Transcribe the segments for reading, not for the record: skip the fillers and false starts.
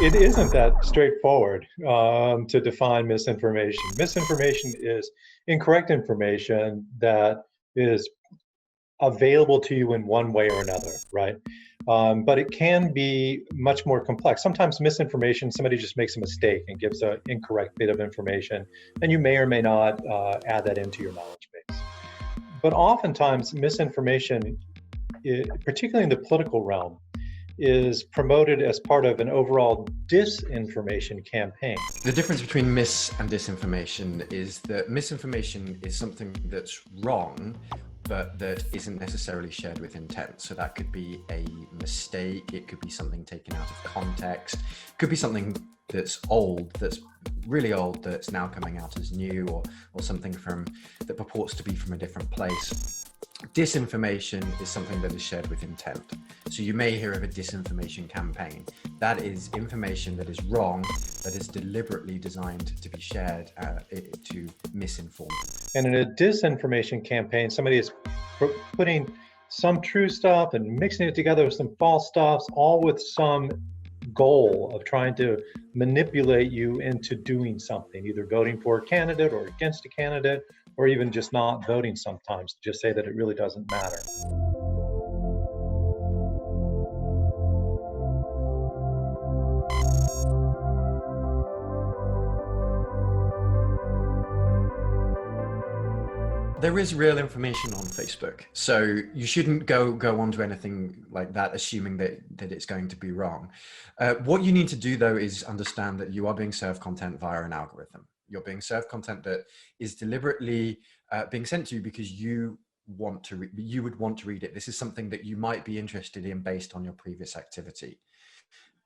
it isn't that straightforward to define misinformation. Misinformation is incorrect information that is available to you in one way or another, right? But it can be much more complex. Sometimes misinformation, somebody just makes a mistake and gives an incorrect bit of information, and you may or may not add that into your knowledge base. But oftentimes, misinformation, particularly in the political realm, is promoted as part of an overall disinformation campaign. The difference between mis and disinformation is that misinformation is something that's wrong, but that isn't necessarily shared with intent. So that could be a mistake, it could be something taken out of context, it could be something that's old, that's really old, that's now coming out as new, or something that purports to be from a different place. Disinformation is something that is shared with intent. So you may hear of a disinformation campaign. That is information that is wrong, that is deliberately designed to be shared to misinform. And in a disinformation campaign, somebody is putting some true stuff and mixing it together with some false stuff, all with some goal of trying to manipulate you into doing something, either voting for a candidate or against a candidate, or even just not voting sometimes, just say that it really doesn't matter. There is real information on Facebook, so you shouldn't go onto anything like that assuming that it's going to be wrong. What you need to do though is understand that you are being served content via an algorithm. You're being served content that is deliberately being sent to you because you would want to read it. This is something that you might be interested in based on your previous activity.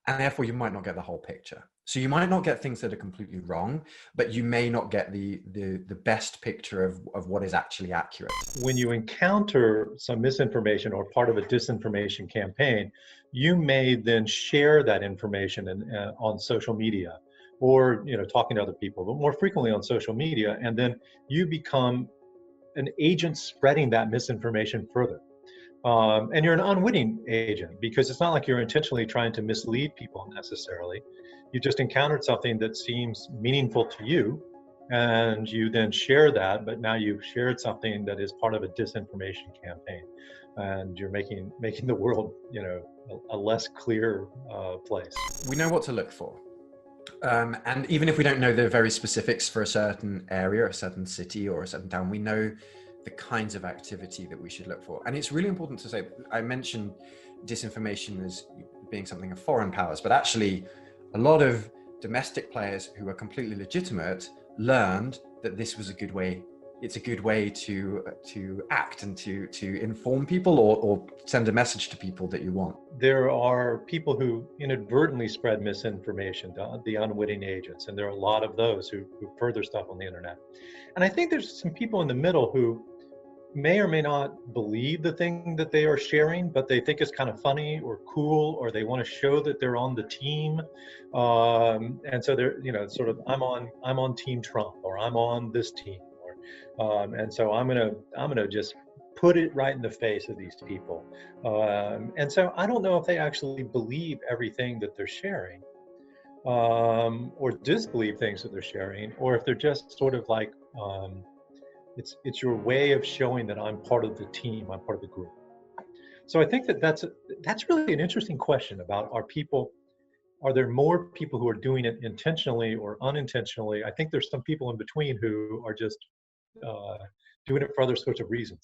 And therefore you might not get the whole picture. So you might not get things that are completely wrong, but you may not get the best picture of what is actually accurate. When you encounter some misinformation or part of a disinformation campaign, you may then share that information on social media, or talking to other people, but more frequently on social media, and then you become an agent spreading that misinformation further. And you're an unwitting agent, because it's not like you're intentionally trying to mislead people necessarily. You just encountered something that seems meaningful to you, and you then share that, but now you've shared something that is part of a disinformation campaign, and you're making the world a less clear place. We know what to look for. And even if we don't know the very specifics for a certain area, a certain city or a certain town, we know the kinds of activity that we should look for. And it's really important to say, I mentioned disinformation as being something of foreign powers, but actually a lot of domestic players who are completely legitimate learned that this was a good way. It's a good way to act and to inform people or send a message to people that you want. There are people who inadvertently spread misinformation, the unwitting agents, and there are a lot of those who further stuff on the internet. And I think there's some people in the middle who may or may not believe the thing that they are sharing, but they think it's kind of funny or cool, or they want to show that they're on the team. And so they're, sort of, I'm on Team Trump, or I'm on this team. And so I'm gonna just put it right in the face of these people. And so I don't know if they actually believe everything that they're sharing, or disbelieve things that they're sharing, or if they're just sort of like, it's your way of showing that I'm part of the team, I'm part of the group. So I think that's really an interesting question about, are there more people who are doing it intentionally or unintentionally? I think there's some people in between who are just doing it for other sorts of reasons.